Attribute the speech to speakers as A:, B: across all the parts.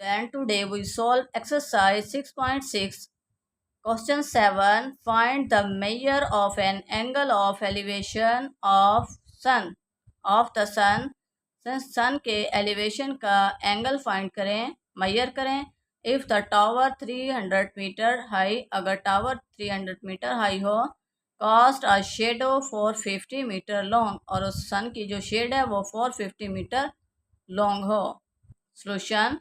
A: And today we solve exercise 6.6. Question 7. Find the measure of an angle of elevation of the sun. सन के elevation का angle find करें, measure करें. If the tower 300 metre high, अगर tower 300 metre high हो. Cast a shadow 450 metre long, और उस sun की जो शेड है वो 450 मीटर लॉन्ग हो. Solution.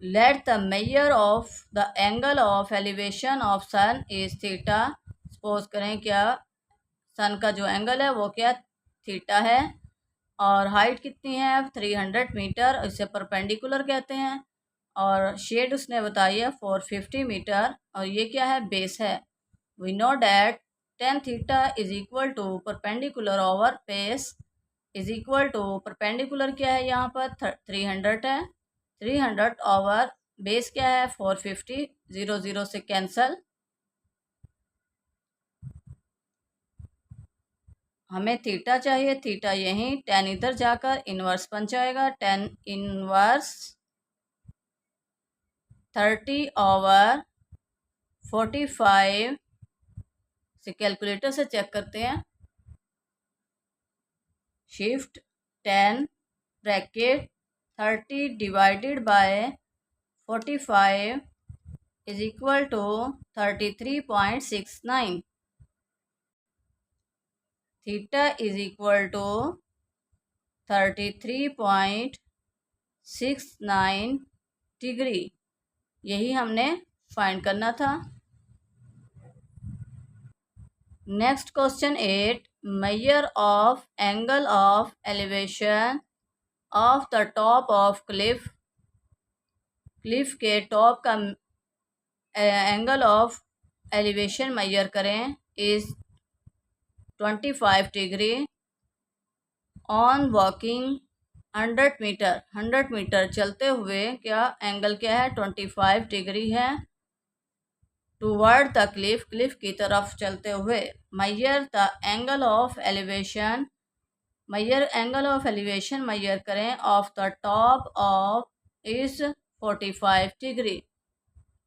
A: Let the measure of the angle of elevation of sun is theta. Suppose करें क्या सन का जो एंगल है वो क्या थीटा है, और हाइट कितनी है 300 मीटर, इसे परपेंडिकुलर कहते हैं, और शेड उसने बताई है 450 मीटर, और ये क्या है बेस है. We know that tan theta is equal to perpendicular over base is equal to perpendicular क्या है यहाँ पर 300 है, 300 ओवर बेस क्या है 450, 0 0 से कैंसल. हमें थीटा चाहिए, थीटा यहीं, tan इधर जाकर इनवर्स बन जाएगा, tan इनवर्स 30 ओवर 45 से कैलकुलेटर से चेक करते हैं. Shift tan bracket 30 divided by 45 is equal to 33.69. Theta is equal to 33.69 degree. यही हमने फाइंड करना था. Next question 8. Measure of angle of elevation of the top of cliff. Cliff के top का एंगल ऑफ एलिवेशन मेजर करें. Is 25 degree. On walking 100 metre चलते हुए क्या एंगल क्या है 25 डिग्री है. टूवर्ड द क्लिफ, क्लिफ की तरफ चलते हुए. Measure the angle of elevation, angle of elevation measure करें of the top of is 45 degree.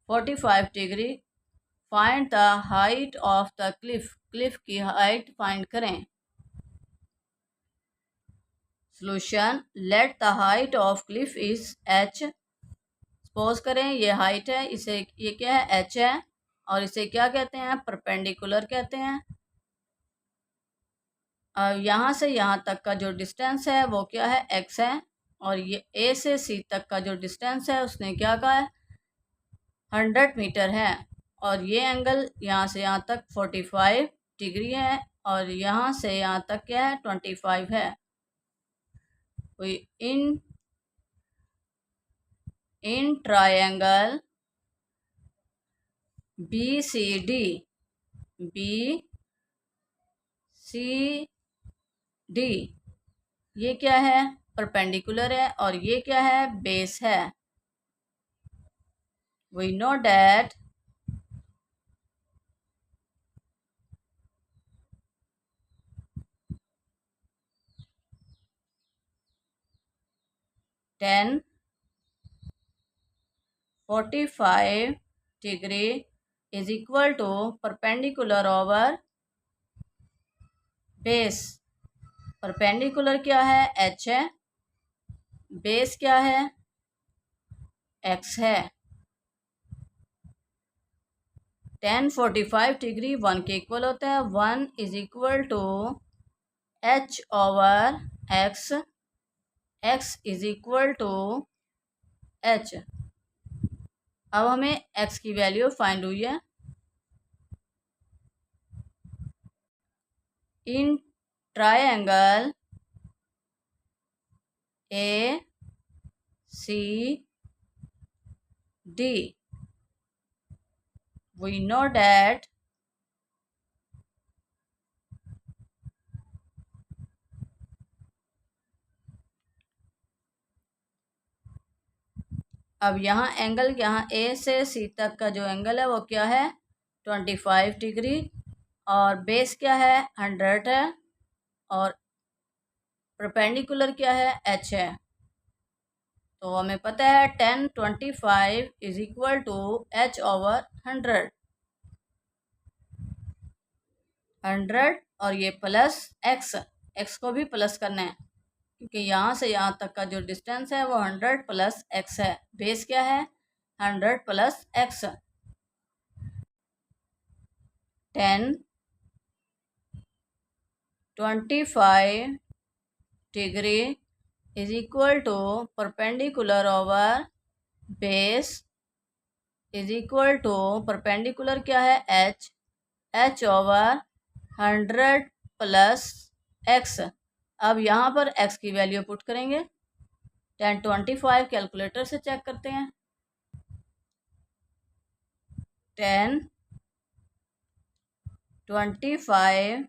A: 45 degree. Find the height of the cliff, cliff की हाइट फाइंड करें. Solution. Let the height of cliff is h. Suppose करें ये height है, इसे ये क्या है h है, और इसे क्या कहते हैं परपेंडिकुलर कहते हैं. यहाँ से यहाँ तक का जो डिस्टेंस है वो क्या है x है, और ये a से c तक का जो डिस्टेंस है उसने क्या कहा है 100 मीटर है, और ये एंगल यहाँ से यहाँ तक 45 डिग्री है, और यहाँ से यहाँ तक क्या है 25 है. इन ट्रायंगल BCD, ये क्या है परपेंडिकुलर है, और ये क्या है बेस है. We know that tan 45 degree is equal to perpendicular over base. Perpendicular क्या है h है, बेस क्या है x है. tan 45 डिग्री 1 के इक्वल होता है. 1 is equal to h over x, x is equal to h. अब हमें x की वैल्यू फाइंड हुई है. In triangle ACD we know that अब यहाँ एंगल यहाँ A से C तक का जो एंगल है वो क्या है 25 डिग्री, और बेस क्या है 100 है, और परपेंडिकुलर क्या है h है. तो हमें पता है 1025 is equal to h over 100 और ये प्लस x को भी प्लस करना है क्योंकि यहाँ से यहाँ तक का जो डिस्टेंस है वो 100 प्लस x है। बेस क्या है? 100 plus x। 1025 degree is equal to perpendicular over base is equal to perpendicular क्या है? h over 100 plus x। अब यहाँ पर x की वैल्यू पुट करेंगे। 1025 कैलकुलेटर से चेक करते हैं। 1025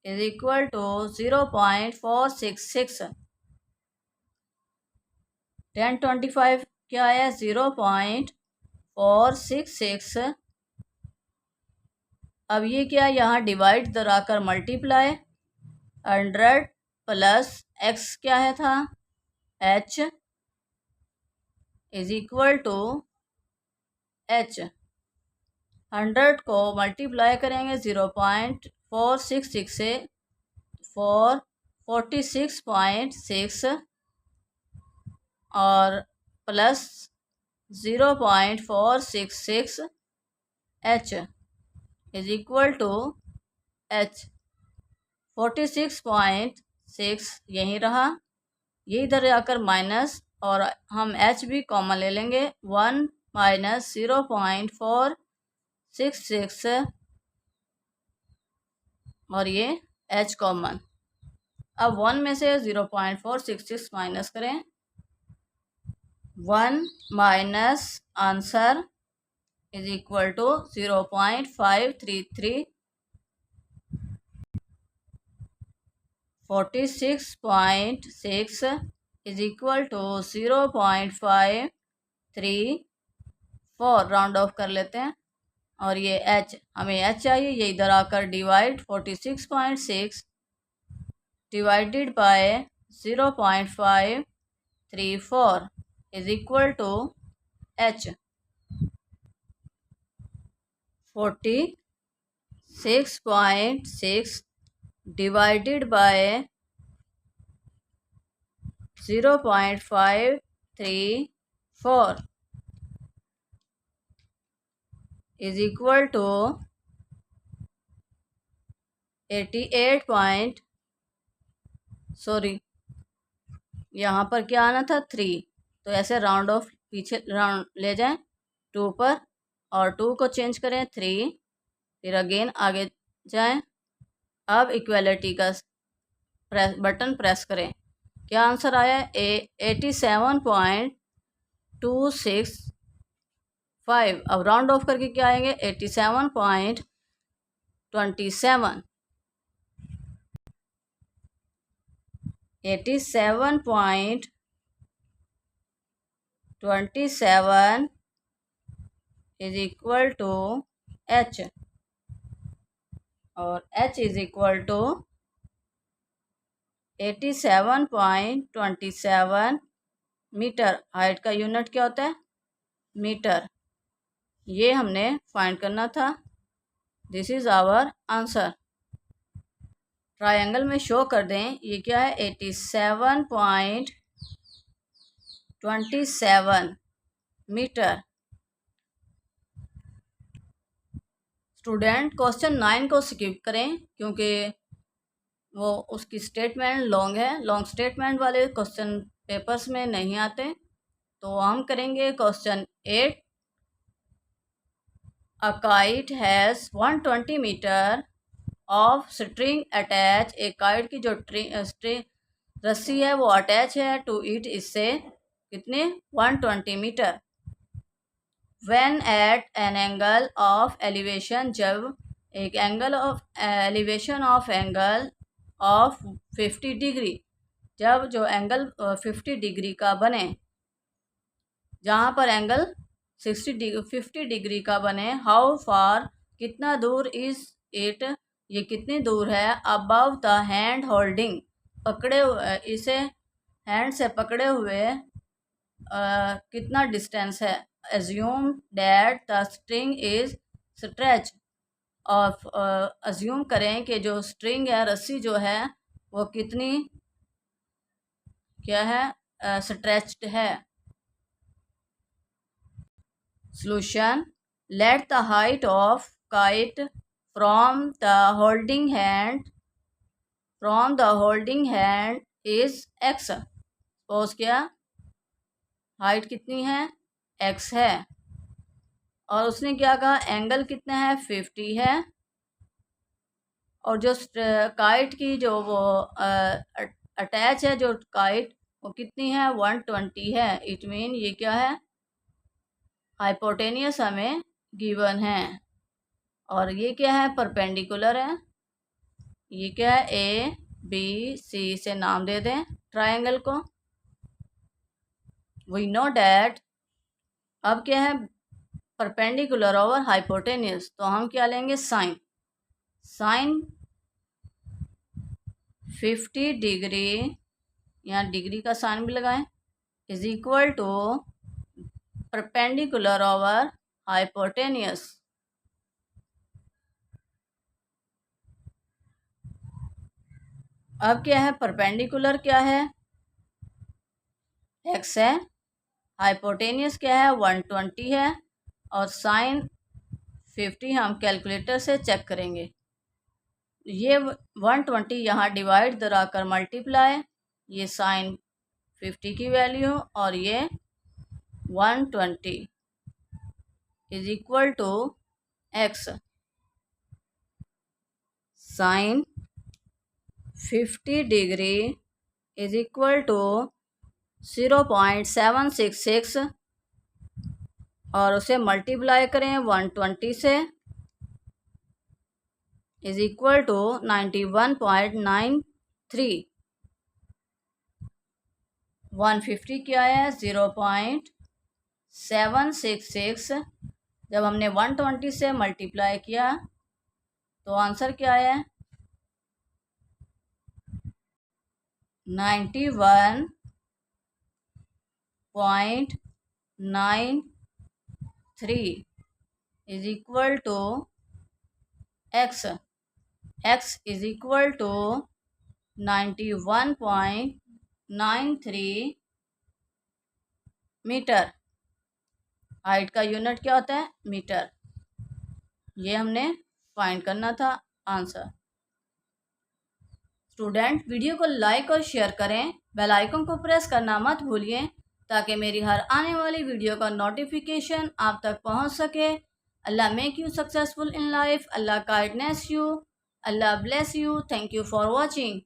A: इज इक्वल टू 0.466। 1025 क्या है? 0.466। अब ये क्या है? यहाँ डिवाइड कराकर मल्टीप्लाई 100 प्लस x क्या है था? h is equal to h। 100 को मल्टीप्लाई करेंगे 0.466 से 46.6 और plus 0.466 h is equal to h। 46.6 यहीं रहा, ये इधर जाकर माइनस और हम h भी कॉमन ले लेंगे। 1 माइनस 0.466 और ये h कॉमन। अब 1 में से 0.466 माइनस करें। 1 minus answer is equal to 0.533। 46.6 is equal to 0.534। Round off कर लेते हैं और ये h, हमें h चाहिए, ये इधर आकर divide 46.6 divided by 0.534 is equal to h। 46.6 divided by 0.534 is equal to 88 यहाँ पर क्या आना था? 3। तो ऐसे राउंड ऑफ पीछे राउंड ले जाएं 2 पर और 2 को चेंज करें 3, फिर अगेन आगे जाएं। अब इक्वलिटी का बटन प्रेस करें। क्या आंसर आया? 87.265। अब राउंड ऑफ करके क्या आएंगे? 87.27। 87.27 इज इक्वल टू h और h is equal to 87.27 metre. Height का यूनिट क्या होता है? मीटर। ये हमने फाइंड करना था। This is our answer. Triangle में शो कर दें ये क्या है? 87.27 मीटर। स्टूडेंट क्वेश्चन 9 को स्किप करें क्योंकि वो उसकी स्टेटमेंट लॉन्ग है। लॉन्ग स्टेटमेंट वाले क्वेश्चन पेपर्स में नहीं आते। तो हम करेंगे question 8। A kite has 120 metre of string attach. एक काइट की जो रस्सी है वो अटैच है टू इट, इससे कितने? 120 metre. When at an angle of elevation, जब एक angle of elevation of angle of 50 degree, जब जो एंगल 50 डिग्री का बने, जहाँ पर एंगल 50 डिग्री का बने। हाउ फार, कितना दूर इज इट, ये कितनी दूर है? अबव द हैंड होल्डिंग, पकड़े इसे हैंड से पकड़े हुए कितना डिस्टेंस है। Assume that the string is stretch, और अज्यूम करें कि जो स्ट्रिंग है, रस्सी जो है, वो कितनी क्या है, स्ट्रेच्ड है। Solution: let the height of kite from the holding hand is x। Suppose क्या, हाइट कितनी है, x है, और उसने क्या कहा, एंगल कितना है, 50 है, और जो काइट की जो वो अटैच है, जो काइट वो कितनी है, 120 है। इट मीन ये क्या है, हाइपोटेनियस हमें गिवन है, और ये क्या है, परपेंडिकुलर है। ये क्या है, ए बी सी से नाम दे दें ट्रायंगल को। वी नो डैट, अब क्या है, परपेंडिकुलर ओवर हाइपोटेनियस, तो हम क्या लेंगे, साइन। साइन 50 डिग्री, यहाँ डिग्री का साइन भी लगाएं, is equal to perpendicular over hypotenuse. अब क्या है, परपेंडिकुलर क्या है, x है, हाइपोटेनियस क्या है, 120 है, और साइन 50 हम कैलकुलेटर से चेक करेंगे। ये 120 यहाँ डिवाइड दरा कर मल्टीप्लाई, ये साइन 50 की वैल्यू और ये 120 is equal to x। Sine 50 degree is equal to 0.766 और उसे मल्टीप्लाई करें 120 से, इज इक्वल टू 91.93। 150 क्या है, 0.766, जब हमने 120 से मल्टीप्लाई किया तो आंसर क्या है, 91.93 is equal to x। x is equal to 91.93 metre. Height का यूनिट क्या होता है, मीटर। ये हमने फाइंड करना था आंसर। स्टूडेंट, वीडियो को लाइक और शेयर करें, बेल आइकन को प्रेस करना मत भूलिए ताकि मेरी हर आने वाली वीडियो का नोटिफिकेशन आप तक पहुंच सके। Allah make you successful in life, Allah guidance you, Allah bless you. Thank you for watching.